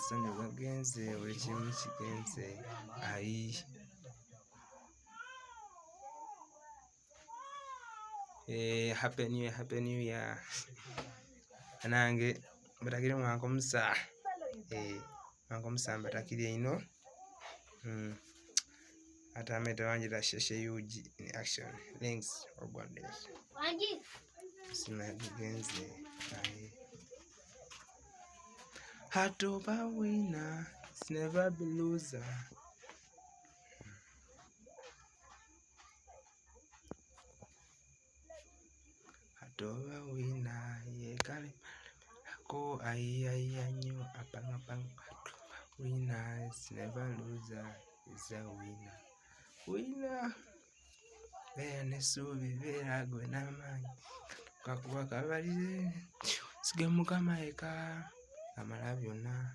kamassanyu gagenze buli kimu kigenze ayi happy new year anange mbatakire mwaka omusa mwaka omusa mbatakire ino atamete wanje tasheshe yuji in action links or bondage sina gagenze ayi hatoba winner never be loser hatoba winner yekale ko ayanyo apang winner never loser is a winner bene subi berago namanyi kakuba kabalire sigemuka maika amala byonna